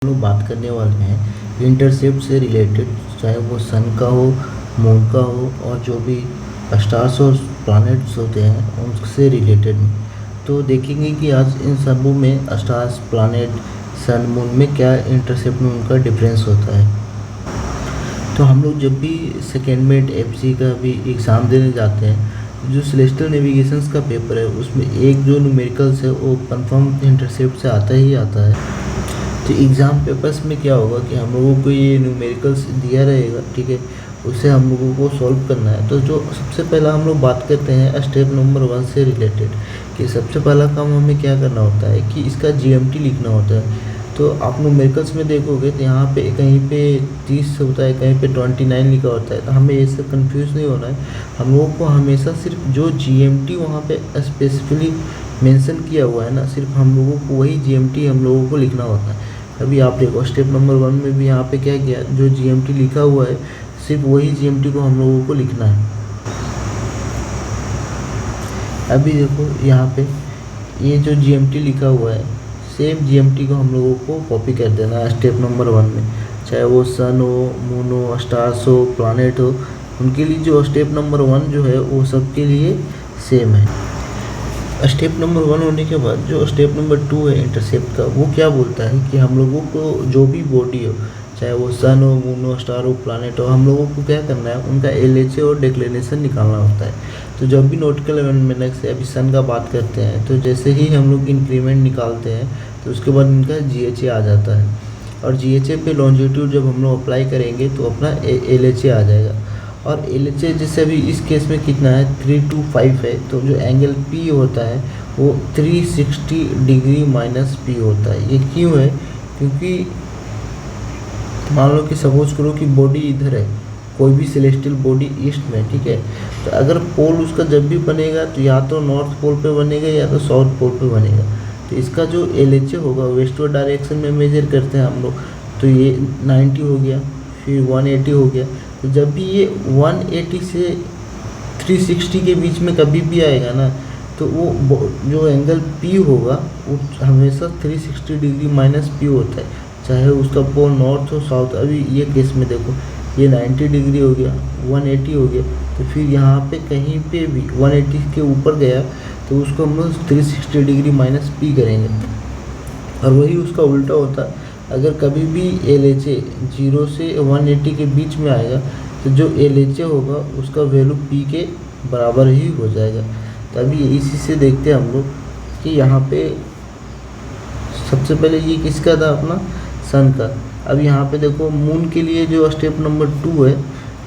लोग बात करने वाले हैं इंटरसेप्ट से रिलेटेड, चाहे वो सन का हो, मून का हो और जो भी स्टार्स और प्लैनेट्स होते हैं उनसे रिलेटेड में। तो देखेंगे कि आज इन सबों में स्टार्स, प्लैनेट, सन, मून में क्या इंटरसेप्ट में उनका डिफरेंस होता है। तो हम लोग जब भी सेकेंड मेट एफसी का भी एग्ज़ाम देने जाते हैं, जो सेलेस्टियल नेविगेशंस का पेपर है उसमें एक जो न्यूमेरिकल्स है वो कंफर्म इंटरसेप्ट से आता ही आता है। तो एग्ज़ाम पेपर्स में क्या होगा कि हम लोगों को ये न्यूमेरिकल्स दिया रहेगा, ठीक है, उसे हम लोगों को सॉल्व करना है। तो जो सबसे पहला हम लोग बात करते हैं स्टेप नंबर 1 से रिलेटेड, कि सबसे पहला काम हमें क्या करना होता है कि इसका जीएमटी लिखना होता है। तो आप न्यूमेरिकल्स में देखोगे तो यहाँ पे कहीं पे 30 होता है, कहीं पे 29 लिखा होता है। तो हमें इससे कंफ्यूज नहीं होना है। हम लोगों को हमेशा सिर्फ जो जीएमटी वहाँ पे स्पेसिफिकली मेंशन किया हुआ है ना, सिर्फ हम लोगों को वही जीएमटी हम लोगों को लिखना होता है। अभी आप देखो स्टेप नंबर 1 में भी यहाँ पे क्या किया, जो जीएमटी लिखा हुआ है सिर्फ वही जीएमटी को हम लोगों को लिखना है। अभी देखो यहाँ पे ये जो जीएमटी लिखा हुआ है सेम जीएमटी को हम लोगों को कॉपी कर देना है स्टेप नंबर 1 में, चाहे वो सन हो, मून हो, स्टार्स हो, प्लैनेट हो, उनके लिए जो स्टेप नंबर 1 जो है वो सबके लिए सेम है। स्टेप नंबर 1 होने के बाद जो स्टेप नंबर 2 है इंटरसेप्ट का, वो क्या बोलता है कि हम लोगों को जो भी बॉडी हो, चाहे वो सन हो, मून हो, स्टार हो, प्लैनेट हो, हम लोगों को क्या करना है, उनका एलएचए और डिक्लिनेशन निकालना होता है। तो जब भी नॉटिकल अलाइनमेंट से अभी सन का बात करते हैं, तो जैसे ही हम लोग इंक्रीमेंट निकालते हैं तो उसके बाद इनका जीएचए आ जाता है, और जीएचए पे लॉन्जिट्यूड जब हम लोग अप्लाई करेंगे तो अपना एलएचए आ जाएगा। और एलएचए जैसे अभी इस केस में कितना है, 325 है, तो जो एंगल पी होता है वो 360 डिग्री माइनस पी होता है। ये क्यों है, क्योंकि मान लो कि सपोज करो कि बॉडी इधर है, कोई भी सेलेस्टियल बॉडी ईस्ट में, ठीक है, तो अगर पोल उसका जब भी बनेगा तो या तो नॉर्थ पोल पे बनेगा या तो साउथ पोल पे बनेगा। तो इसका जो एलएचए होगा वेस्टवर्ड डायरेक्शन में मेजर करते हैं हम लोग, तो ये 90 हो गया, फिर 180 हो गया। तो जब भी ये 180 से 360 के बीच में कभी भी आएगा ना, तो वो जो एंगल पी होगा वो हमेशा 360 डिग्री माइनस पी होता है, चाहे उसका पोल नॉर्थ हो साउथ। अभी ये केस में देखो ये 90 डिग्री हो गया, 180 हो गया, तो फिर यहाँ पे कहीं पे भी 180 के ऊपर गया तो उसको हम लोग 360 डिग्री माइनस पी करेंगे। और वही उसका उल्टा होता है, अगर कभी भी एलएचए 0 से 180 के बीच में आएगा तो जो एलएचए होगा उसका वैल्यू पी के बराबर ही हो जाएगा। तो अभी इसी से देखते हैं हम लोग कि यहाँ पे सबसे पहले ये किसका था, अपना सन का। अब यहाँ पे देखो मून के लिए जो स्टेप नंबर 2 है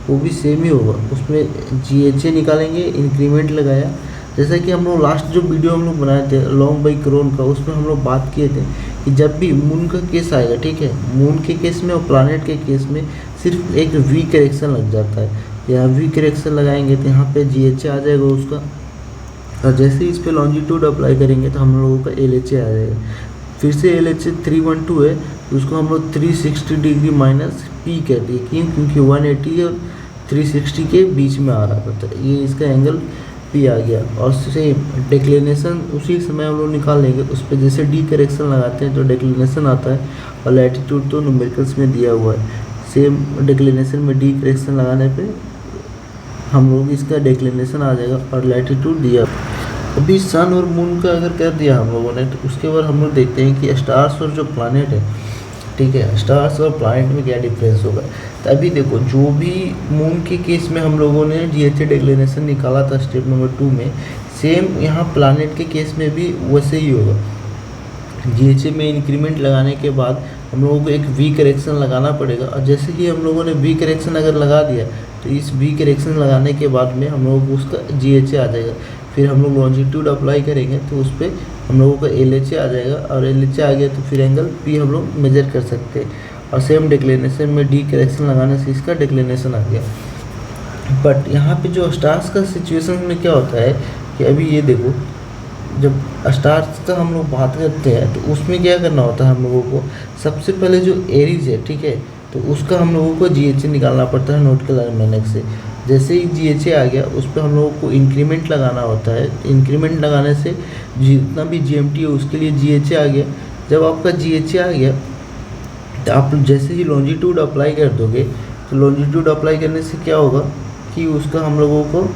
वो भी सेम ही होगा, उसमें जीएचए निकालेंगे, इंक्रीमेंट लगाया। जैसा कि हम लोग लास्ट जो वीडियो हम लोग बनाए थे लॉन्ग बाई करोन का, उसमें हम लोग बात किए थे कि जब भी मून का केस आएगा, ठीक है, मून के केस में और प्लैनेट के केस में सिर्फ एक वी करेक्शन लग जाता है। यहाँ वी करेक्शन लगाएंगे तो यहाँ पे जीएचए आ जाएगा उसका, और जैसे ही इस पर लॉन्जिट्यूड अप्लाई करेंगे तो हम लोगों का एलएचए आ जाएगा। फिर से एलएचए 312 है तो उसको हम लोग 360 डिग्री माइनस पी कर दिए, क्यों, क्योंकि 180 और 360 के बीच में आ रहा था, ये इसका एंगल पी आ गया। और सेम डिक्लिनेशन उसी समय हम लोग निकाल लेंगे, उस पर जैसे डी करेक्शन लगाते हैं तो डिक्लिनेशन आता है, और लैटिट्यूड तो न्यूमेरिकल्स में दिया हुआ है। सेम डिक्लिनेशन में डी करेक्शन लगाने पे हम लोग इसका डिक्लिनेशन आ जाएगा और लैटिट्यूड दिया। अभी सन और मून का अगर कर दिया हम लोगों ने, तो उसके बाद हम लोग देखते हैं कि स्टार्स और जो प्लैनेट है, ठीक है, स्टार्स और प्लैनेट में क्या डिफरेंस होगा। तो अभी देखो जो भी मून के केस में हम लोगों ने जीएचए डिक्लिनेशन निकाला था स्टेप नंबर 2 में, सेम यहाँ प्लैनेट के केस में भी वैसे ही होगा। जीएचए में इंक्रीमेंट लगाने के बाद हम लोगों को एक वी करेक्शन लगाना पड़ेगा, और जैसे ही हम लोगों ने वी करेक्शन अगर लगा दिया तो इस वी करेक्शन लगाने के बाद में हम लोगों को उसका जीएचए आ जाएगा। फिर हम लोग लॉन्जिट्यूड अप्लाई करेंगे तो उस पर हम लोगों का एलएचए आ जाएगा, और एलएचए आ गया तो फिर एंगल पी हम लोग मेजर कर सकते हैं। और सेम डिक्लिनेशन में डी करेक्शन लगाने से इसका डिक्लिनेशन आ गया। बट यहाँ पे जो स्टार्स का सिचुएशन में क्या होता है कि अभी ये देखो, जब स्टार्स का हम लोग बात करते हैं तो उसमें क्या करना होता है हम लोगों को, सबसे पहले जो एरीज है, ठीक है, तो उसका हम लोगों को जीएचए निकालना पड़ता है नॉटिकल अलाइनमेंट से। जैसे ही जीएचए आ गया उस पर हम लोगों को इंक्रीमेंट लगाना होता है। इंक्रीमेंट लगाने से जितना भी जीएमटी है उसके लिए जीएचए आ गया। जब आपका जीएचए आ गया तो आप जैसे ही लॉन्जिट्यूड अप्लाई कर दोगे तो लॉन्जिट्यूड अप्लाई करने से क्या होगा कि उसका हम लोगों को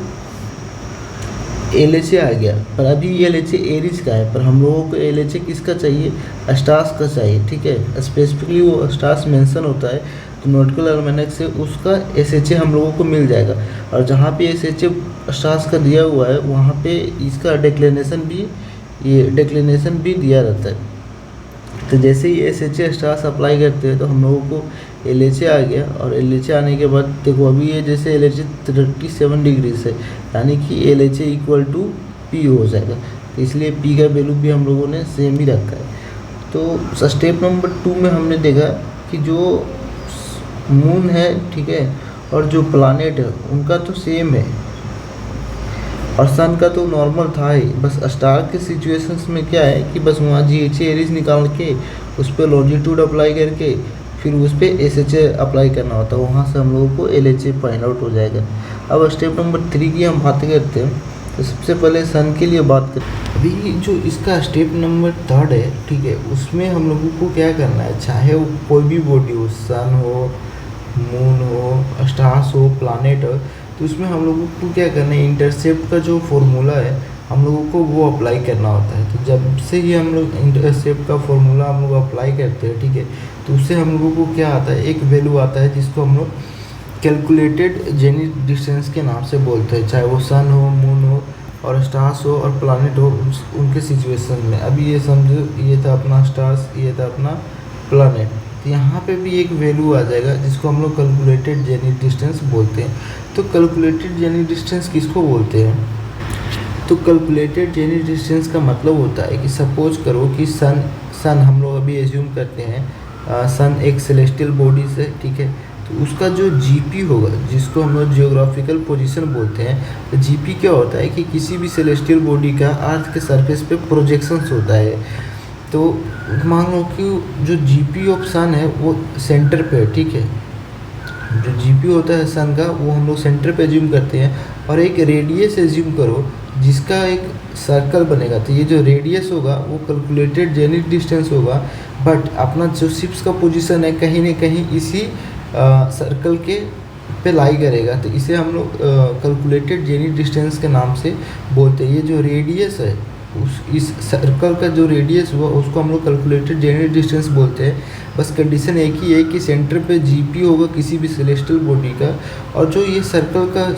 LHA आ गया। पर अभी LHA एरीज का है, पर हम लोगों को LHA किसका चाहिए, स्टार्स का चाहिए, ठीक है। स्पेसिफिकली वो स्टार्स मेंशन होता है तो नॉटिकल अल्मेनक से उसका SHA हम लोगों को मिल जाएगा। और जहाँ पे SHA स्टार्स का दिया हुआ है वहाँ पे इसका डिक्लिनेशन भी दिया रहता है। तो जैसे ही SHA स्टार्स अप्लाई करते हैं तो हम लोगों को LHA आ गया। और LHA आने के बाद देखो अभी ये जैसे LHA 37 डिग्री से, यानी कि LHA इक्वल टू P हो जाएगा। तो इसलिए P का वैल्यू भी हम लोगों ने सेम ही रखा है। तो स्टेप नंबर 2 में हमने देखा कि जो मून है, ठीक है, और जो प्लानेट है उनका तो सेम है और सन का तो नॉर्मल था ही। बस स्टार के सिचुएशंस में क्या है कि बस वहाँ GHA एरीज निकाल के उस पर लॉन्जिट्यूड अप्लाई करके फिर उस पर SHA अप्लाई करना होता है, वहाँ से हम लोगों को LHA फाइंड आउट हो जाएगा। अब स्टेप नंबर 3 की हम बात करते हैं। तो सबसे पहले सन के लिए बात करें। अभी जो इसका स्टेप नंबर 3 है, ठीक है, उसमें हम लोगों को क्या करना है, चाहे वो कोई भी बॉडी हो, सन हो, मून हो, स्टार्स हो, प्लानेट हो, तो उसमें हम लोगों को क्या करना है, इंटरसेप्ट का जो फॉर्मूला है हम लोगों को वो अप्लाई करना होता है। तो जब से ही हम लोग इंटरसेप्ट का फॉर्मूला हम लोग अप्लाई करते हैं, ठीक है, तो उससे हम लोगों को क्या आता है, एक वैल्यू आता है जिसको हम लोग कैलकुलेटेड जेनिथ डिस्टेंस के नाम से बोलते हैं। चाहे वो सन हो, मून हो और स्टार्स हो और प्लानेट हो, उनके सिचुएशन में। अभी ये समझो, ये था अपना स्टार्स, ये था अपना प्लानेट, तो यहाँ पे भी एक वैल्यू आ जाएगा जिसको हम लोग कैलकुलेटेड जेनिथ डिस्टेंस बोलते हैं। तो कैलकुलेटेड जेनिथ डिस्टेंस किसको बोलते हैं, तो कैलकुलेटेड जेनिथ डिस्टेंस का मतलब होता है कि सपोज करो कि सन हम लोग अभी एज्यूम करते हैं सन एक सेलेस्टियल बॉडी से, ठीक है, तो उसका जो GP होगा, जिसको हम लोग जियोग्राफिकल पोजीशन बोलते हैं, तो GP क्या होता है कि किसी भी सेलेस्टियल बॉडी का अर्थ के सरफेस पे प्रोजेक्शंस होता है। तो मान लो कि जो GP ऑफ सन है वो सेंटर पे है, ठीक है, जो GP होता है सन का वो हम लोग सेंटर पे एज्यूम करते हैं। और एक रेडियस एज्यूम करो जिसका एक सर्कल बनेगा, तो ये जो रेडियस होगा वो कैलकुलेटेड जेनिथ डिस्टेंस होगा। बट अपना जो शिप्स का पोजीशन है कहीं ना कहीं इसी सर्कल के पे लाई करेगा, तो इसे हम लोग कैलकुलेटेड जेनिथ डिस्टेंस के नाम से बोलते हैं। ये जो रेडियस है इस सर्कल का जो रेडियस हुआ उसको हम लोग कैलकुलेटेड जेनिथ डिस्टेंस बोलते हैं। बस कंडीशन एक ही है कि सेंटर पे GP होगा किसी भी सेलेस्टियल बॉडी का, और जो ये सर्कल का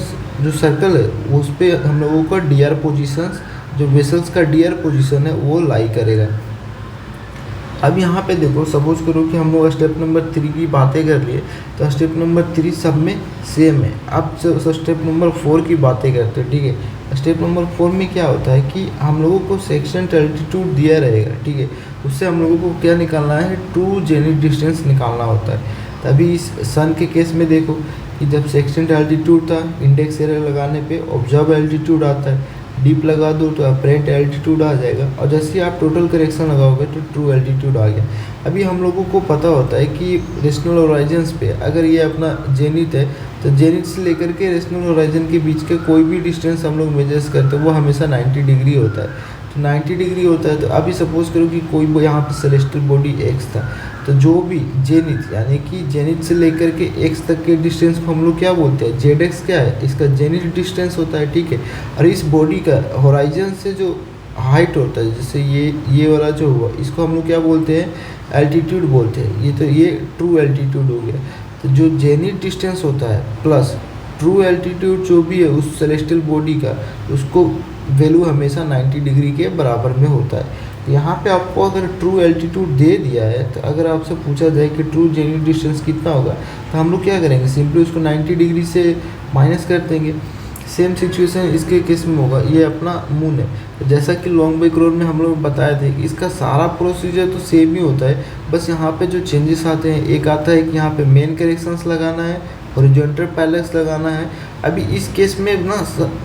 जो सर्कल है उस पर हम लोगों का DR पोजीशंस, जो वेसल्स का DR पोजीशन है वो लाई करेगा। अब यहाँ पे देखो, सपोज करो कि हम लोग स्टेप नंबर 3 की बातें कर लिए, तो स्टेप नंबर 3 सब में सेम है। अब स्टेप नंबर 4 की बातें करते हैं, ठीक है। स्टेप नंबर 4 में क्या होता है कि हम लोगों को सेक्शन एल्टीट्यूड दिया रहेगा, ठीक है, उससे हम लोगों को क्या निकालना है, ट्रू जेनिथ डिस्टेंस निकालना होता है। तभी इस सन के केस में देखो कि जब सेक्शन एल्टीट्यूड था, इंडेक्स एरर लगाने पे ऑब्जर्व एल्टीट्यूड आता है, डीप लगा दो तो अपरेंट एल्टीट्यूड आ जाएगा, और जैसे ही आप टोटल करेक्शन लगाओगे तो ट्रू एल्टीट्यूड आ गया। अभी हम लोगों को पता होता है कि रेशनल होराइजन्स पे अगर ये अपना जेनिथ है तो जेनिथ से लेकर के रेशनल होराइजन के बीच के कोई भी डिस्टेंस हम लोग मेजर्स करते हैं वो हमेशा 90 डिग्री होता है। तो 90 डिग्री होता है, तो अभी सपोज करो कि कोई यहाँ पे सेलेस्टियल बॉडी X था, तो जो भी जेनिथ यानी कि जेनिथ से लेकर के X तक के डिस्टेंस को हम लोग क्या बोलते हैं, ZX क्या है, इसका जेनिथ डिस्टेंस होता है, ठीक है। और इस बॉडी का होराइजन से जो हाइट होता है, जैसे ये वाला जो हुआ, इसको हम लोग क्या बोलते हैं, एल्टीट्यूड बोलते हैं। ये तो ये ट्रू एल्टीट्यूड हो गया। तो जो जेनिथ डिस्टेंस होता है प्लस ट्रू एल्टीट्यूड जो भी है उस सेलेस्टियल बॉडी का, उसको वैल्यू हमेशा 90 डिग्री के बराबर में होता है। यहाँ पे आपको अगर ट्रू एल्टीट्यूड दे दिया है, तो अगर आपसे पूछा जाए कि ट्रू जेनिथ डिस्टेंस कितना होगा, तो हम लोग क्या करेंगे, सिंपली उसको 90 डिग्री से माइनस कर देंगे। सेम सिचुएशन इसके केस में होगा। ये अपना मून है, तो जैसा कि लॉन्ग बैक रोड में हम लोग बताए थे कि इसका सारा प्रोसीजर तो सेम ही होता है, बस यहाँ पे जो चेंजेस आते हैं, एक आता है कि यहाँ पे मेन करेक्शंस लगाना है, हॉरिजॉन्टल पैरेलल्स लगाना है। अभी इस केस में ना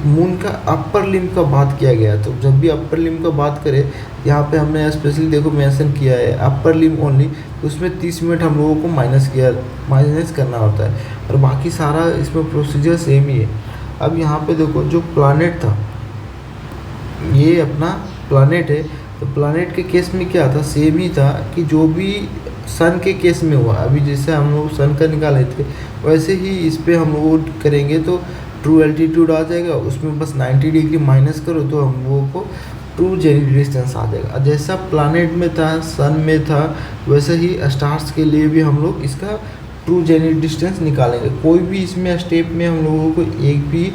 मून का अपर लिम्ब का बात किया गया, तो जब भी अपर लिम्ब का बात करें, यहाँ पे हमने स्पेशली देखो मेंशन किया है अपर लिम्ब ओनली, उसमें 30 मिनट हम लोगों को माइनस करना होता है, और बाकी सारा इसमें प्रोसीजर सेम ही है। अब यहाँ पे देखो जो प्लानेट था, ये अपना प्लानेट है, तो प्लानेट के केस में क्या था, सेम ही था कि जो भी सन के केस में हुआ, अभी जैसे हम लोग सन का निकाले थे वैसे ही इस पे हम लोग करेंगे तो ट्रू एल्टीट्यूड आ जाएगा, उसमें बस 90 डिग्री माइनस करो तो हम लोगों को ट्रू जेनिथ डिस्टेंस आ जाएगा। जैसा प्लानेट में था, सन में था, वैसे ही स्टार्स के लिए भी हम लोग इसका ट्रू जेनिथ डिस्टेंस निकालेंगे। कोई भी इसमें स्टेप में हम लोगों को एक भी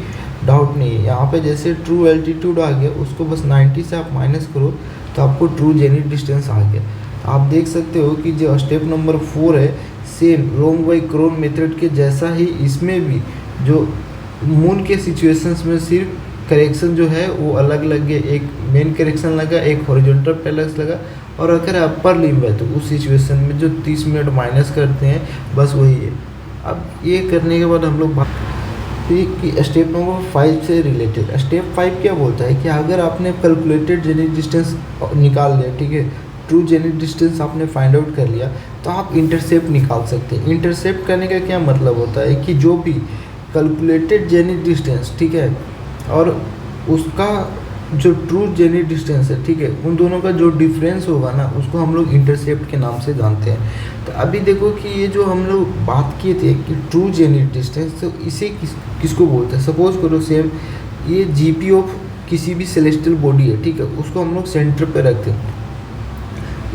डाउट नहीं है। यहाँ पे जैसे ट्रू एल्टीट्यूड आ गया, उसको बस 90 से आप माइनस करो तो आपको ट्रू जेनिथ डिस्टेंस आ गया। आप देख सकते हो कि जो स्टेप नंबर 4 है सेम रोंग बाई क्रोन मेथड के जैसा ही इसमें भी जो मून के सिचुएशंस में सिर्फ करेक्शन जो है वो अलग अलग है, एक मेन करेक्शन लगा, एक हॉरिजॉन्टल पैरेलक्स लगा, और अगर अपर लिम्ब है तो उस सिचुएशन में जो 30 मिनट माइनस करते हैं बस वही है। अब ये करने के बाद हम लोग बात कि स्टेप नंबर 5 से रिलेटेड स्टेप 5 क्या बोलता है कि अगर आपने कैलकुलेटेड जेनिथ डिस्टेंस निकाल लिया, ठीक है, ट्रू जेनिथ डिस्टेंस आपने फाइंड आउट कर लिया, तो आप इंटरसेप्ट निकाल सकते हैं। इंटरसेप्ट करने का क्या मतलब होता है कि जो भी कैलकुलेटेड जेनिथ डिस्टेंस, ठीक है, और उसका जो ट्रू जेनिथ डिस्टेंस है, ठीक है, उन दोनों का जो डिफरेंस होगा ना उसको हम लोग इंटरसेप्ट के नाम से जानते हैं। तो अभी देखो कि ये जो हम लोग बात किए थे कि ट्रू जेनिथ डिस्टेंस, तो इसे किसको बोलते हैं। सपोज करो सेम ये जीपी ऑफ किसी भी सेलेस्टियल बॉडी है, ठीक है, उसको हम लोग सेंटर पे रखते हैं।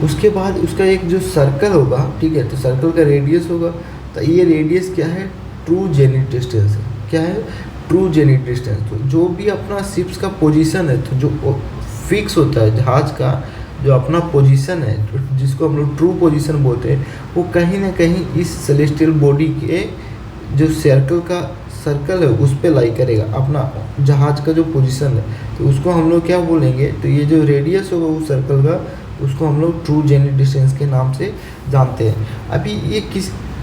उसके बाद उसका एक जो सर्कल होगा, ठीक है, तो सर्कल का रेडियस होगा, तो ये रेडियस क्या है, ट्रू जेनिथ डिस्टेंस है। क्या है, ट्रू जेनिथ डिस्टेंस। तो जो भी अपना शिप्स का पोजीशन है, तो जो फिक्स होता है जहाज का जो अपना पोजीशन है, जिसको हम लोग ट्रू पोजीशन बोलते हैं, वो कहीं ना कहीं इस सेलेस्टियल बॉडी के जो सर्कल है उस पे लाई करेगा अपना जहाज का जो पोजीशन है। तो उसको हम लोग क्या बोलेंगे, तो ये जो रेडियस होगा उस सर्कल का, उसको हम लोग ट्रू जेनिथ डिस्टेंस के नाम से जानते हैं। अभी ये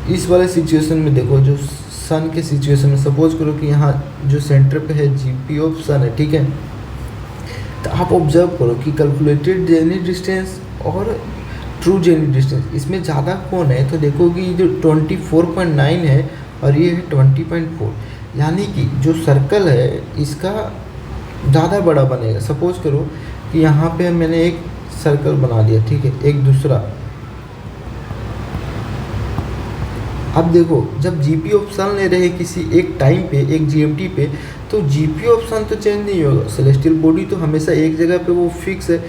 इस वाले सिचुएशन में देखो, जो सन के सिचुएशन में सपोज करो कि यहाँ जो सेंटर पे है जीपी ऑफ सन है, ठीक है, तो आप ऑब्जर्व करो कि कैलकुलेटेड जेनिथ डिस्टेंस और ट्रू जेनिथ डिस्टेंस इसमें ज़्यादा कौन है। तो देखो कि जो 24.9 है और ये है 20.4, यानी कि जो सर्कल है इसका ज़्यादा बड़ा बनेगा। सपोज करो कि यहाँ पे मैंने एक सर्कल बना दिया, ठीक है, एक दूसरा। अब देखो जब जीपी ऑप्शन ले रहे किसी एक टाइम पे, एक जीएमटी पे, तो जीपी ऑप्शन तो चेंज नहीं होगा, सेलेस्टियल बॉडी तो हमेशा एक जगह पे वो फिक्स है।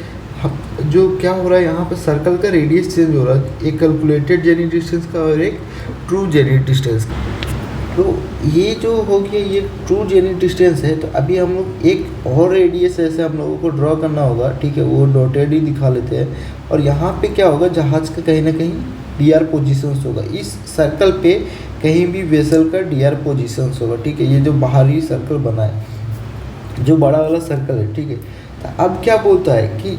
जो क्या हो रहा है यहाँ पे, सर्कल का रेडियस चेंज हो रहा है, एक कैलकुलेटेड जेनिथ डिस्टेंस का और एक ट्रू जेनिथ डिस्टेंस का। तो ये जो हो गया ये ट्रू जेनिथ डिस्टेंस है। तो अभी हम लोग एक और रेडियस ऐसे हम लोगों को ड्रॉ करना होगा, ठीक है, वो डॉटेड ही दिखा लेते हैं। और यहाँ पे क्या होगा, जहाज का कहीं ना कहीं डीआर पोजीशंस होगा, इस सर्कल पे कहीं भी वेसल का डीआर पोजीशंस होगा, ठीक है। ये जो बाहरी सर्कल बना है, जो बड़ा वाला सर्कल है, ठीक है। तो अब क्या बोलता है कि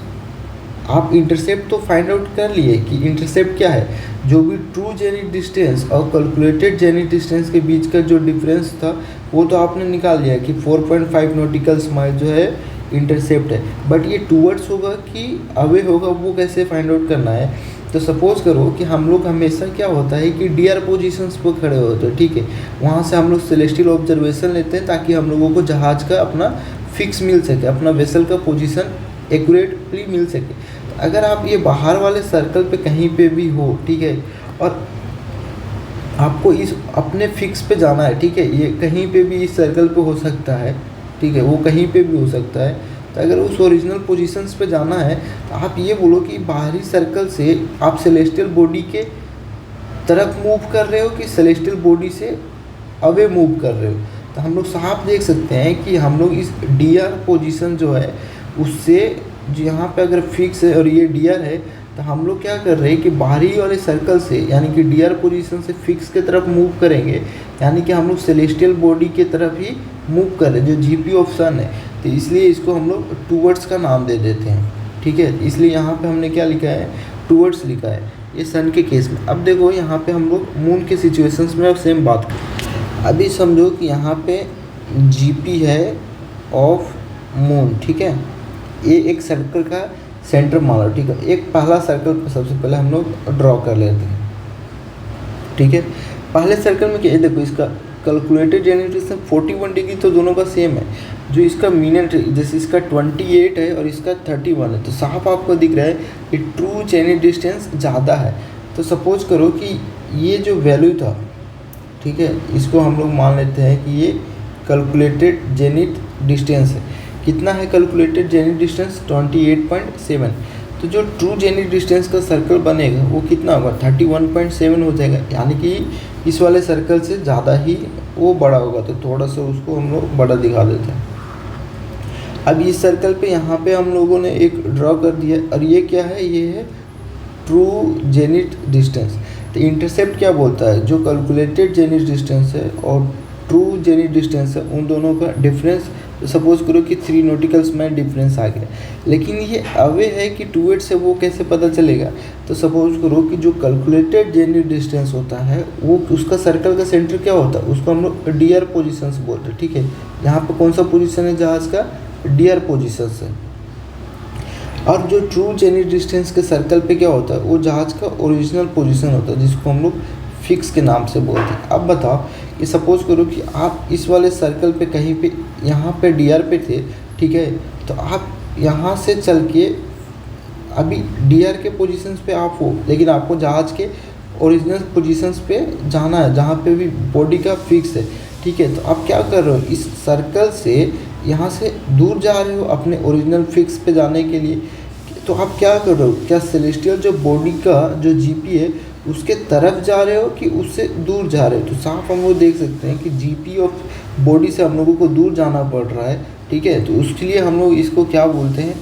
आप इंटरसेप्ट तो फाइंड आउट कर लिए कि इंटरसेप्ट क्या है, जो भी ट्रू जेनिथ डिस्टेंस और कैलकुलेटेड जेनिथ डिस्टेंस के बीच का जो डिफरेंस था वो तो आपने निकाल लिया कि 4.5 नॉटिकल माइल जो है इंटरसेप्ट है। बट ये टूवर्ड्स होगा कि अवे होगा, वो कैसे फाइंड आउट करना है। तो सपोज करो कि हम लोग हमेशा क्या होता है कि डीआर पोजीशंस पर खड़े होते हैं, ठीक है, वहाँ से हम लोग सेलेस्टियल ऑब्जर्वेशन लेते हैं ताकि हम लोगों को जहाज का अपना फिक्स मिल सके, अपना वेसल का पोजीशन एक्यूरेटली मिल सके। तो अगर आप ये बाहर वाले सर्कल पे कहीं पे भी हो, ठीक है, और आपको इस अपने फिक्स पे जाना है, ठीक है, ये कहीं पे भी इस सर्कल पे हो सकता है, ठीक है, वो कहीं पे भी हो सकता है। तो अगर उस ओरिजिनल पोजीशंस पे जाना है तो आप ये बोलो कि बाहरी सर्कल से आप सेलेस्टियल बॉडी के तरफ मूव कर रहे हो कि सेलेस्टियल बॉडी से अवे मूव कर रहे हो। तो हम लोग साफ देख सकते हैं कि हम लोग इस डीआर पोजीशन जो है उससे, जो यहाँ पे अगर फिक्स है और ये डीआर है, तो हम लोग क्या कर रहे हैं कि बाहरी वाले सर्कल से यानी कि डीआर पोजीशन से फिक्स के तरफ मूव करेंगे, यानी कि हम लोग सेलेस्टियल बॉडी के तरफ ही मूव कर रहे हैं जो जीपी ऑफ सन है। तो इसलिए इसको हम लोग टूवर्ड्स का नाम दे देते हैं, ठीक है। इसलिए यहाँ पे हमने क्या लिखा है, टूवर्ड्स लिखा है, ये सन के केस में। अब देखो यहाँ पे हम लोग मून के सिचुएशंस में अब सेम बात करें। अभी समझो कि यहाँ पे जीपी है ऑफ मून, ठीक है, ये एक सर्कल का सेंटर मान लो, ठीक है। एक पहला सर्कल सबसे पहले हम लोग ड्रॉ कर लेते हैं, ठीक है। पहले सर्कल में क्या देखो, इसका कैलकुलेटेड जेनिथ डिस्टेंस 41 डिग्री तो दोनों का सेम है। जो इसका मीन जैसे इसका 28 है और इसका 31 है, तो साफ आपको दिख रहा है कि ट्रू जेनिथ डिस्टेंस ज़्यादा है। तो सपोज करो कि ये जो वैल्यू था, ठीक है, इसको हम लोग मान लेते हैं कि ये कैलकुलेटेड जेनिथ डिस्टेंस है। कितना है कैलकुलेटेड जेनिथ डिस्टेंस? 28.7। तो जो ट्रू जेनिथ डिस्टेंस का सर्कल बनेगा वो कितना होगा? 31.7 हो जाएगा, यानी कि इस वाले सर्कल से ज़्यादा ही वो बड़ा होगा। तो थोड़ा सा उसको हम लोग बड़ा दिखा देते हैं। अब इस सर्कल पे यहाँ पे हम लोगों ने एक ड्रॉ कर दिया, और ये क्या है? ये है ट्रू जेनिथ डिस्टेंस। तो इंटरसेप्ट क्या बोलता है? जो कैलकुलेटेड जेनिथ डिस्टेंस है और ट्रू जेनिथ डिस्टेंस है, उन दोनों का डिफरेंस, सपोज करो कि 3 नॉटिकल्स माइल डिफरेंस आ गया, लेकिन ये अवे है कि टूवर्ड्स से, वो कैसे पता चलेगा? तो सपोज करो कि जो कैलकुलेटेड जेनिथ डिस्टेंस होता है वो उसका सर्कल का सेंटर क्या होता है? उसको हम लोग डीआर पोजिशंस बोलते हैं, ठीक है। यहाँ पर कौन सा पोजिशन है जहाज़ का? डीआर पोजिशन है। और जो ट्रू जेनिथ डिस्टेंस के सर्कल पे क्या होता है? वो जहाज़ का ओरिजिनल पोजीशन होता है, जिसको हम लोग फिक्स के नाम से बोलते हैं। अब बताओ कि सपोज करो कि आप इस वाले सर्कल पे कहीं पे यहाँ पे डीआर पे थे, ठीक है, तो आप यहाँ से चल के अभी डीआर के पोजीशंस पे आप हो, लेकिन आपको जहाज़ के ओरिजिनल पोजीशंस पे जाना है, जहाँ पे भी बॉडी का फिक्स है, ठीक है। तो आप क्या कर रहे हो? इस सर्कल से यहाँ से दूर जा रहे हो अपने ओरिजिनल फिक्स पे जाने के लिए। तो आप क्या कर रहे हो? क्या सेलेस्टियल जो बॉडी का जो जीपी है उसके तरफ जा रहे हो कि उससे दूर जा रहे हो? तो साफ हम लोग देख सकते हैं कि जीपी ऑफ बॉडी से हम लोगों को दूर जाना पड़ रहा है, ठीक है। तो उसके लिए हम लोग इसको क्या बोलते हैं?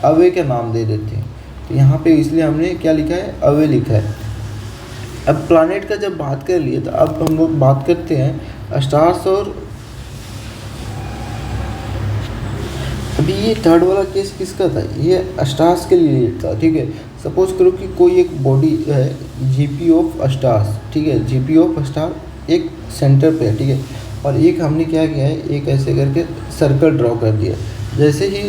अवे का नाम दे देते हैं। तो यहाँ पे इसलिए हमने क्या लिखा है? अवे लिखा है। अब प्लानेट का जब बात कर लिए, तो अब हम लोग बात करते हैं स्टार्स। और अभी ये थर्ड वाला केस किसका था? ये स्टार्स के लिए था, ठीक है। सपोज करो कि कोई एक बॉडी है, जीपी ऑफ स्टार्स, ठीक है, जीपी ऑफ स्टार एक सेंटर पे है, ठीक है, और एक हमने क्या किया है? एक ऐसे करके सर्कल ड्रॉ कर दिया जैसे ही।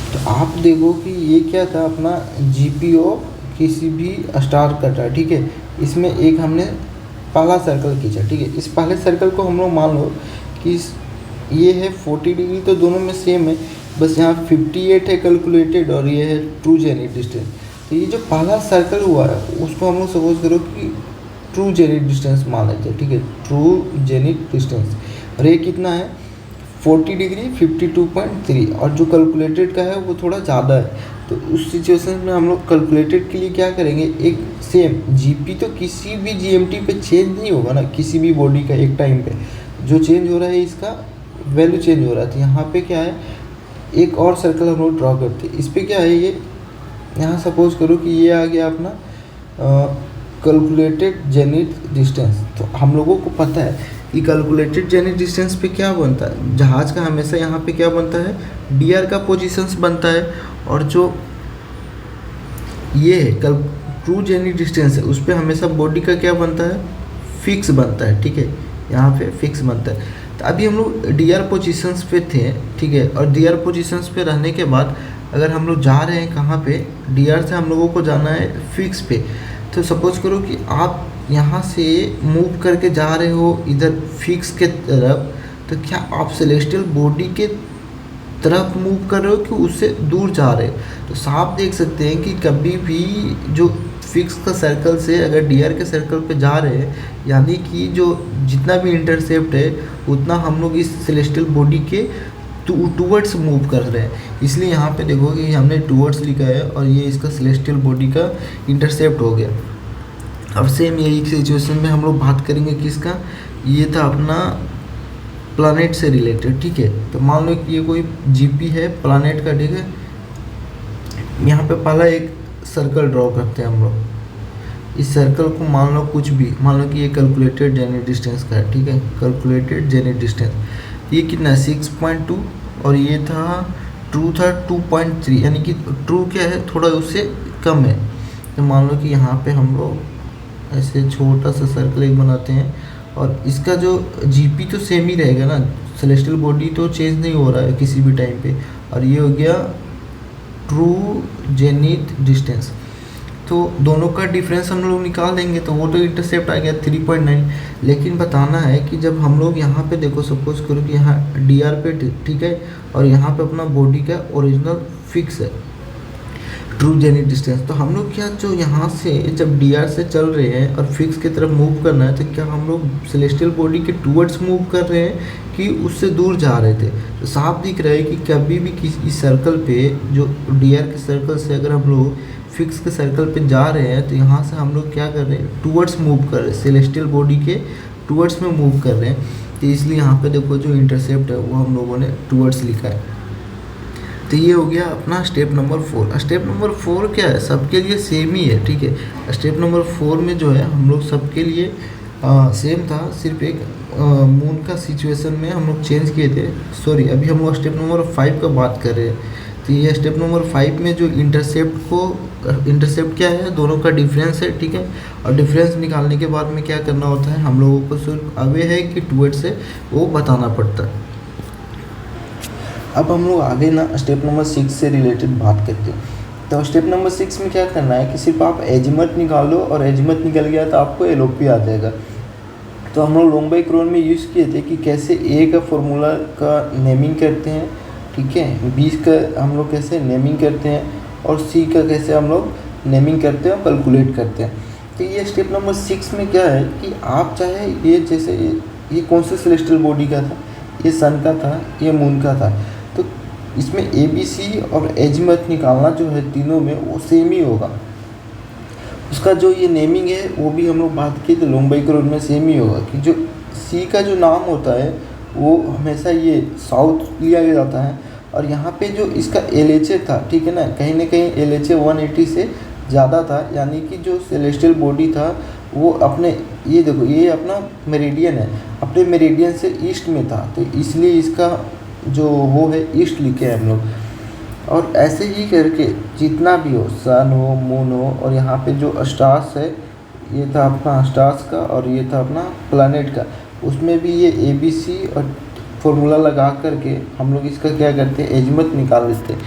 तो आप देखो कि ये क्या था? अपना जीपी ऑफ किसी भी स्टार का था, ठीक है। इसमें एक हमने पहला सर्कल खींचा, ठीक है। इस पहले सर्कल को हम लोग मान लो कि ये है 40 डिग्री, तो दोनों में सेम है, बस यहाँ 58 है कैलकुलेटेड और ये है ट्रू जेनिथ डिस्टेंस। तो ये जो पहला सर्कल हुआ है उसको हम लोग सपोज करो कि ट्रू जेनिथ डिस्टेंस मान लेते हैं, ठीक है, ट्रू जेनिथ डिस्टेंस। और ये कितना है? 40 डिग्री 52.3, और जो कैलकुलेटेड का है वो थोड़ा ज़्यादा है। तो उस सिचुएशन में हम लोग कैलकुलेटेड के लिए क्या करेंगे? एक सेम जीपी तो किसी भी जीएमटी पे चेंज नहीं होगा ना, किसी भी बॉडी का एक टाइम पे जो चेंज हो रहा है इसका वैल्यू चेंज हो रहा है। तो यहाँ पे क्या है? एक और सर्कल हम लोग ड्रॉ करते हैं। इस पर क्या है? ये यहाँ सपोज करो कि ये आ गया अपना कैलकुलेटेड जेनिथ डिस्टेंस। तो हम लोगों को पता है कि कैलकुलेटेड जेनिथ डिस्टेंस पे क्या बनता है? जहाज़ का हमेशा यहाँ पे क्या बनता है? डीआर का पोजीशंस बनता है। और जो ये है ट्रू जेनिथ डिस्टेंस है, उस पर हमेशा बॉडी का क्या बनता है? फिक्स बनता है, ठीक है, यहाँ पे फिक्स बनता है। तो अभी हम लोग डीआर पोजीशंस पे थे, ठीक है, और डीआर पोजीशंस पे रहने के बाद अगर हम लोग जा रहे हैं कहाँ पे? डीआर से हम लोगों को जाना है फिक्स पे। तो सपोज करो कि आप यहाँ से मूव करके जा रहे हो इधर फिक्स के तरफ, तो क्या आप सेलेस्टियल बॉडी के तरफ मूव कर रहे हो कि उससे दूर जा रहे हो? तो साफ देख सकते हैं कि कभी भी जो फिक्स का सर्कल से अगर डीआर के सर्कल पे जा रहे हैं, यानी कि जो जितना भी इंटरसेप्ट है उतना हम लोग इस सेलेस्टियल बॉडी के टूवर्ड्स मूव कर रहे हैं। इसलिए यहाँ पे देखो कि हमने टूवर्ड्स लिखा है और ये इसका सेलेस्टियल बॉडी का इंटरसेप्ट हो गया। अब सेम यही सिचुएशन में हम लोग बात करेंगे किसका? ये था अपना प्लानेट से रिलेटेड, ठीक है। तो मान लो कि ये कोई जीपी है प्लानेट का, ठीक है। यहाँ पे पहला एक सर्कल ड्रॉ करते हैं हम लोग। इस सर्कल को मान लो कुछ भी, मान लो कि ये कैलकुलेटेड जेनिथ डिस्टेंस का है, ठीक है, कैलकुलेटेड जेनिथ डिस्टेंस। ये कितना है? 6.2, और ये था ट्रू था 2.3, यानी कि ट्रू क्या है? थोड़ा उससे कम है। तो मान लो कि यहाँ पे हम लोग ऐसे छोटा सा सर्कल एक बनाते हैं, और इसका जो जीपी तो सेम ही रहेगा ना, सेलेस्टियल बॉडी तो चेंज नहीं हो रहा है किसी भी टाइम पे। और ये हो गया ट्रू जेनिथ डिस्टेंस। तो दोनों का डिफरेंस हम लोग निकाल देंगे, तो वो तो इंटरसेप्ट आ गया 3.9। लेकिन बताना है कि जब हम लोग यहाँ पे देखो, सपोज करो कि यहाँ डीआर पे, ठीक है, और यहाँ पे अपना बॉडी का ओरिजिनल फिक्स है, ट्रू जेनिथ डिस्टेंस। तो हम लोग क्या, जो यहाँ से जब डी आर से चल रहे हैं और फिक्स की तरफ मूव करना है, तो क्या हम लोग सेलेस्टियल बॉडी के टूवर्ड्स मूव कर रहे हैं कि उससे दूर जा रहे थे। तो साफ दिख रहा है कि कभी भी किसी सर्कल पे, जो डी आर के सर्कल से अगर हम लोग फिक्स के सर्कल पे जा रहे हैं, तो यहाँ से हम लोग क्या कर रहे हैं, टूवर्ड्स मूव कर रहे हैं, सेलेस्टियल बॉडी के टूवर्ड्स में मूव कर रहे हैं। तो इसलिए यहाँ पे देखो जो इंटरसेप्ट है वो हम लोगों ने टूवर्ड्स लिखा है। तो ये हो गया अपना स्टेप नंबर 4। स्टेप नंबर 4 क्या है, सबके लिए सेम ही है, ठीक है। स्टेप नंबर 4 में जो है हम लोग सबके लिए सेम था, सिर्फ एक मून का सिचुएशन में हम लोग चेंज किए थे। सॉरी, अभी हम लोग स्टेप नंबर 5 का बात कर रहे हैं। तो ये स्टेप नंबर 5 में जो इंटरसेप्ट क्या है, दोनों का डिफरेंस है, ठीक है। और डिफरेंस निकालने के बाद में क्या करना होता है, हम लोगों को सिर्फ अवे है कि टूवर्ड्स है वो बताना पड़ता है। अब हम लोग आगे ना स्टेप नंबर 6 से रिलेटेड बात करते हैं। तो स्टेप नंबर 6 में क्या करना है कि सिर्फ आप एजिमथ निकाल लो, और एजिमथ निकल गया तो आपको एलओपी आ जाएगा। तो हम लोग लोंग-बाई-क्रोन में यूज़ किए थे कि कैसे ए का फॉर्मूला का नेमिंग करते हैं, ठीक है, बी का हम लोग कैसे नेमिंग करते हैं, और सी का कैसे हम लोग नेमिंग करते हैं और कैलकुलेट करते हैं। तो ये स्टेप नंबर 6 में क्या है कि आप चाहे ये जैसे ये कौन से सेलेस्टियल बॉडी का था, ये सन का था, ये मून का था, तो इसमें ए बी सी और एजिमथ निकालना जो है तीनों में वो सेम ही होगा। उसका जो ये नेमिंग है वो भी हम लोग बात की, तो लोंग-बाई-क्रोन में सेम ही होगा कि जो सी का जो नाम होता है वो हमेशा ये साउथ लिया जाता है, और यहाँ पे जो इसका LHA था, ठीक है ना कहीं LHA 180 से ज़्यादा था, यानी कि जो सेलेस्टियल बॉडी था वो अपने, ये देखो ये अपना मेरिडियन है, अपने मेरिडियन से ईस्ट में था, तो इसलिए इसका जो वो है ईस्ट लिखे हैं हम लोग। और ऐसे ही करके जितना भी हो, सन हो, मून हो, और यहाँ पे जो स्टार्स है, ये था अपना स्टार्स का और ये था अपना प्लैनेट का, उसमें भी ये ABC और फॉर्मूला लगा करके हम लोग इसका क्या करते हैं, एजिमथ निकाल लेते हैं।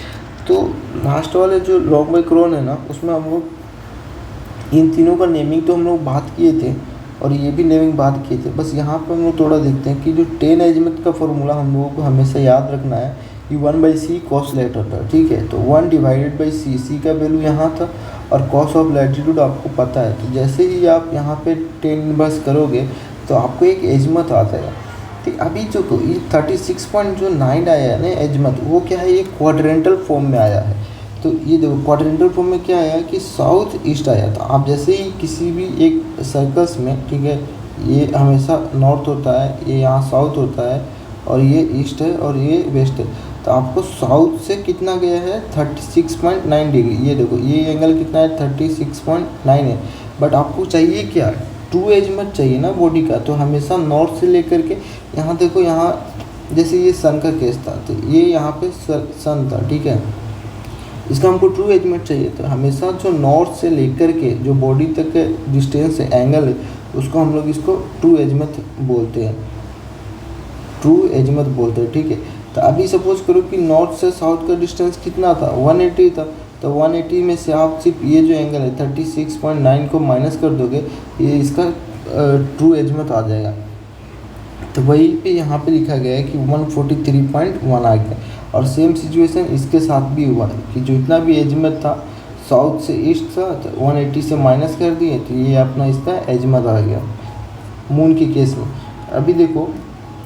तो लास्ट वाले जो लोंग-बाई-क्रोन है ना, उसमें हम लोग इन तीनों का नेमिंग तो हम लोग बात किए थे, और ये भी नेमिंग बात किए थे। बस यहाँ पर हम लोग थोड़ा देखते हैं कि जो 10 एजिमथ का फॉर्मूला हम लोगों को हमेशा याद रखना है कि 1/c cos लेटर, ठीक है। तो 1/c, c का वैल्यू यहाँ था, और cos ऑफ लैटिट्यूड आपको पता है। तो जैसे ही आप यहाँ पे 10 इनवर्स करोगे तो आपको एक एजिमथ आ जाएगा। तो अभी जो ये 36.9 आया है ना एजिमथ, वो क्या है, ये क्वाड्रेंटल फॉर्म में आया है। तो ये देखो क्वाड्रेंटल फॉर्म में क्या आया कि साउथ ईस्ट आया था। आप जैसे ही किसी भी एक सर्कल्स में, ठीक है, ये हमेशा नॉर्थ होता है, ये यहाँ साउथ होता है, और ये ईस्ट है और ये वेस्ट है। तो आपको साउथ से कितना गया है, 36.9 डिग्री। ये देखो ये एंगल कितना है, 36.9 है। बट आपको चाहिए क्या, ट्रू एजिमथ चाहिए ना बॉडी का, तो हमेशा नॉर्थ से लेकर के यहाँ देखो, यहाँ जैसे ये सन का केस था, तो ये यहाँ पे सन था, ठीक है, इसका हमको ट्रू एजिमथ चाहिए। तो हमेशा जो नॉर्थ से लेकर के जो बॉडी तक के डिस्टेंस है, एंगल है, उसको हम लोग इसको ट्रू एजिमथ बोलते हैं, ट्रू एजिमथ बोलते हैं, ठीक है। तो अभी सपोज करो कि नॉर्थ से साउथ का डिस्टेंस कितना था, 180 था। तो 180 में से आप सिर्फ ये जो एंगल है 36.9 को माइनस कर दोगे, ये इसका ट्रू एजिमथ आ जाएगा। तो वही पे यहाँ पे लिखा गया है कि 143.1 आ गया। और सेम सिचुएशन इसके साथ भी हुआ कि जो इतना भी एजिमथ था साउथ से ईस्ट था, तो 180 से माइनस कर दिए, तो ये अपना इसका एजिमथ आ गया मून के केस में। अभी देखो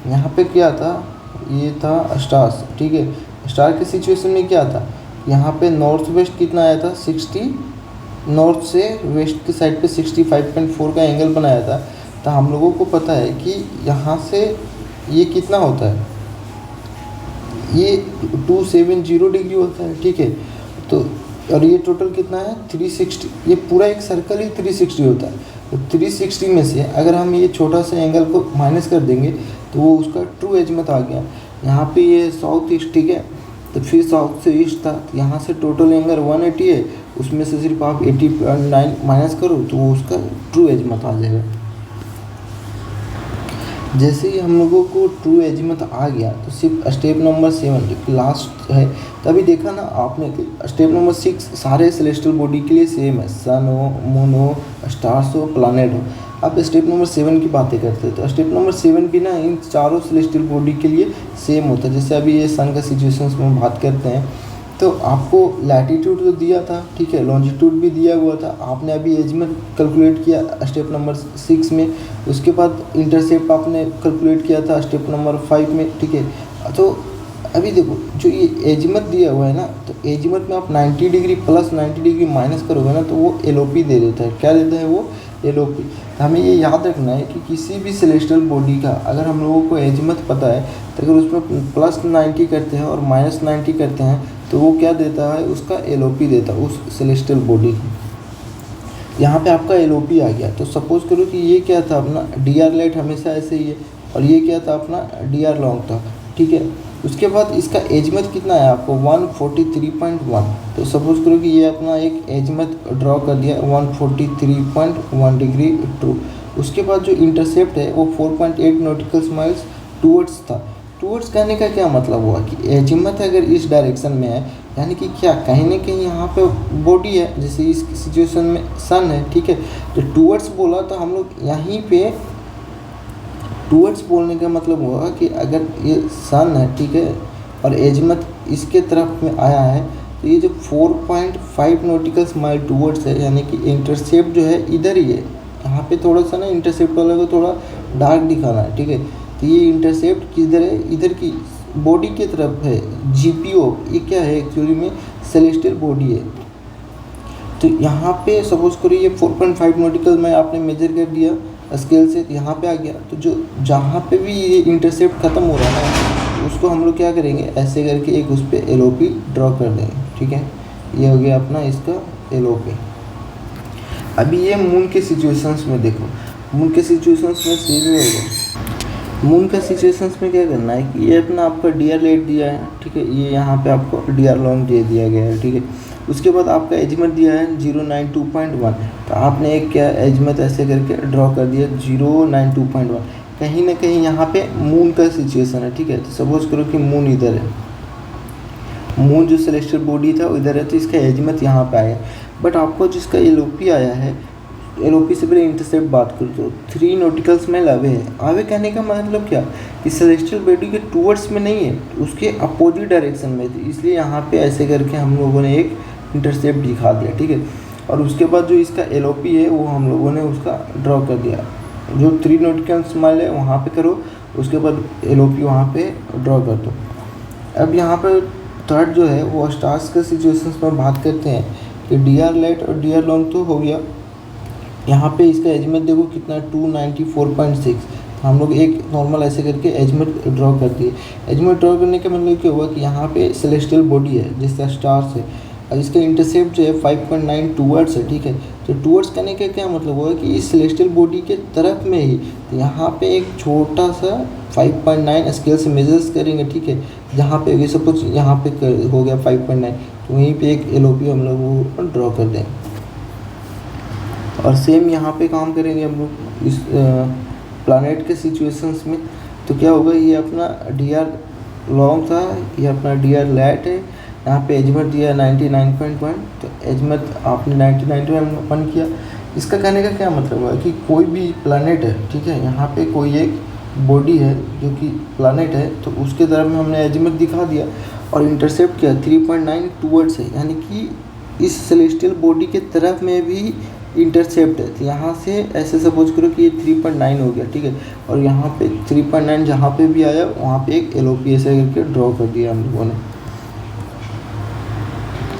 यहाँ पे क्या था, ये था स्टार्स, ठीक है। स्टार के सिचुएशन में क्या था, यहाँ पे नॉर्थ वेस्ट कितना आया था, 60, नॉर्थ से वेस्ट की साइड पे 65.4 का एंगल बनाया था। तो हम लोगों को पता है कि यहाँ से ये कितना होता है, ये 270 डिग्री होता है, ठीक है। तो और ये टोटल कितना है, 360, ये पूरा एक सर्कल ही 360 होता है। तो 360 में से अगर हम ये छोटा सा एंगल को माइनस कर देंगे तो वो उसका ट्रू एजिमथ आ गया। यहाँ पे ये साउथ ईस्ट, ठीक है, तो फिर साउथ से ईस्ट था, तो यहाँ से टोटल एंगल 180 है, उसमें से सिर्फ आप 80.9 माइनस करो तो वो उसका ट्रू एजिमथ आ जाएगा। जैसे ही हम लोगों को ट्रू एजिमथ आ गया तो सिर्फ स्टेप नंबर 7 जो लास्ट है, तभी देखा ना आपने कि स्टेप नंबर 6 सारे सेलेस्टियल बॉडी के लिए सेम है, सन हो, मून हो, स्टार्स हो, प्लैनेट हो। अब स्टेप नंबर 7 की बातें करते हैं, तो स्टेप नंबर 7 भी ना इन चारों सेलेस्टियल बॉडी के लिए सेम होता है। जैसे अभी ये सन का सिचुएशन में बात करते हैं, तो आपको लैटीट्यूड तो दिया था, ठीक है, लॉन्जिट्यूड भी दिया हुआ था, आपने अभी एजीमुथ कैलकुलेट किया स्टेप नंबर 6 में, उसके बाद इंटरसेप्ट आपने कैलकुलेट किया था स्टेप नंबर 5 में, ठीक है। तो अभी देखो जो ये एजीमुथ दिया हुआ है ना, तो एजीमुथ में आप 90 डिग्री प्लस 90 डिग्री माइनस करोगे ना, तो वो एलओपी दे देता है। क्या देता है वो? एलओपी। हमें ये याद रखना है कि किसी भी सेलेस्टियल बॉडी का अगर हम लोगों को एजीमुथ पता है, तो अगर उसमें प्लस 90 करते हैं और माइनस 90 करते हैं, तो वो क्या देता है? उसका एलओपी देता है उस सेलेस्टियल बॉडी की। यहाँ पे आपका एलओपी आ गया, तो सपोज करो कि ये क्या था अपना डी आर लेट, हमेशा ऐसे ही है, और ये क्या था अपना डी आर लॉन्ग था, ठीक है। उसके बाद इसका एजीमुथ कितना है आपको? 143.1। तो सपोज करो कि ये अपना एक एजीमुथ ड्रॉ कर दिया 143.1 डिग्री ट्रू। उसके बाद जो इंटरसेप्ट है वो 4.8 नॉटिकल माइल्स टूवर्ड्स था। टूवर्ड्स कहने का क्या मतलब हुआ कि एजीमुथ अगर इस डायरेक्शन में है, यानी कि क्या कहीं ना कहीं यहाँ पे बॉडी है, जैसे इस सिचुएशन में सन है, ठीक है। तो टूवर्ड्स बोला तो हम लोग यहीं पे टूवर्ड्स बोलने का मतलब हुआ कि अगर ये सन है, ठीक है, और एजीमुथ इसके तरफ में आया है, तो ये जो 4.5 नॉटिकल माइल टूवर्ड्स है, यानी कि इंटरसेप्ट जो है इधर ही है। यहाँ पे थोड़ा सा ना इंटरसेप्ट वाले को थोड़ा डार्क दिखाना है, ठीक है। तो ये इंटरसेप्ट किधर है? इधर की बॉडी की तरफ है। जीपीओ ये क्या है? एक्चुअली में सेलेस्टियल बॉडी है। तो यहाँ पे सपोज करो ये 4.5 नॉटिकल में आपने मेजर कर दिया स्केल से, यहाँ पे आ गया। तो जो जहाँ पे भी ये इंटरसेप्ट ख़त्म हो रहा है ना, उसको हम लोग क्या करेंगे? ऐसे करके एक उस पर एलओपी ड्रॉ कर देंगे, ठीक है। ये हो गया अपना इसका एलओपी। अभी ये मून के सिचुएशंस में देखो, मून के सिचुएशंस में सेम ही होगा। मून का सिचुएशंस में क्या करना है कि ये अपना आपका डी आर लेट दिया है, ठीक है, ये यहाँ पे आपको डी आर लॉन्ग दे दिया गया है, ठीक है। उसके बाद आपका एजीमुथ दिया है 092.1। तो आपने एक क्या एजीमुथ ऐसे करके ड्रॉ कर दिया 092.1। कहीं ना कहीं यहाँ पे मून का सिचुएशन है, ठीक है। तो सपोज करो कि मून इधर है, मून जो सेलेस्टियल बॉडी था इधर है, तो इसका एजीमुथ यहाँ पे आया। बट आपको जिसका एलओपी आया है, एलओपी से पहले इंटरसेप्ट बात करो तो 3 नॉटिकल्स माइल अवे है। अवे कहने का मतलब क्या कि सेलेस्टियल बॉडी के टूवर्ड्स में नहीं है, उसके अपोजिट डायरेक्शन में थी, इसलिए यहाँ पे ऐसे करके हम लोगों ने एक इंटरसेप्ट दिखा दिया, ठीक है। और उसके बाद जो इसका एलओपी है वो हम लोगों ने उसका ड्रॉ कर दिया। जो 3 नॉटिकल्स माइल है वहाँ पे करो, उसके बाद एलओपी वहाँ पे ड्रॉ कर दो। अब यहाँ पर थर्ड जो है वो स्टार्स के सिचुएशंस में बात करते हैं कि डी आर लेट और डी आर लॉन्ग तो हो गया। यहाँ पे इसका एजीमुथ देखो कितना 294.6। हम लोग एक नॉर्मल ऐसे करके एजीमुथ ड्रॉ कर दिए। एजीमुथ ड्रॉ करने का मतलब क्या हुआ कि यहाँ पे सेलेस्टियल बॉडी है जिसका स्टार्स है, और इसका इंटरसेप्ट जो है 5.9 टूवर्ड्स है, ठीक है। तो टूवर्ड्स करने का क्या मतलब हुआ कि इस सेलेस्टियल बॉडी के तरफ में ही, तो यहाँ पे एक छोटा सा 5.9 स्केल से मेजर्स करेंगे, ठीक है। जहाँ पे ये सपोज यहाँ पे हो गया 5.9, तो वहीं पे एक एलओपी हम लोग वो ड्रॉ कर देंगे। और सेम यहाँ पे काम करेंगे हम लोग इस प्लानट के सिचुएशंस में। तो क्या होगा, ये अपना डी आर लॉन्ग था, ये अपना डी आर लैट है। यहाँ पे एजीमुथ दिया 99.1, तो एजीमुथ आपने 99.1 किया। इसका कहने का क्या मतलब है कि कोई भी प्लानट है, ठीक है, यहाँ पे कोई एक बॉडी है जो कि प्लानट है, तो उसके तरफ में हमने एजीमुथ दिखा दिया और इंटरसेप्ट किया 3.9 टूवर्ड्स है, यानी कि इस सेलेस्टियल बॉडी के तरफ में भी इंटरसेप्ट है। तो यहाँ से ऐसे सपोज करो कि ये 3.9 हो गया, ठीक है, और यहाँ पे 3.9 जहाँ पे भी आया वहाँ पे एक एलओपी ऐसे करके ड्रॉ कर दिया हम लोगों ने।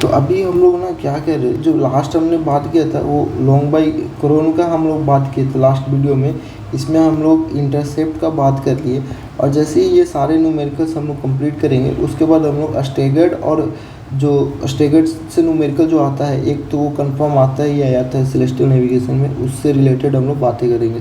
तो अभी हम लोग ना क्या कह रहे हैं, जो लास्ट हमने बात किया था वो लॉन्ग बाई कोरोन का हम लोग बात किए थे लास्ट वीडियो में। इसमें हम लोग इंटरसेप्ट का बात कर लिए, और जैसे ही ये सारे न्यूमेरिकल्स हम लोग कंप्लीट करेंगे उसके बाद हम लोग स्टेगर्ड और जो स्टेगर्ड से न्यूमेरिकल जो आता है, एक तो वो कंफर्म आता है या आता है सेलेस्टियल नेविगेशन में, उससे रिलेटेड हम लोग बातें करेंगे।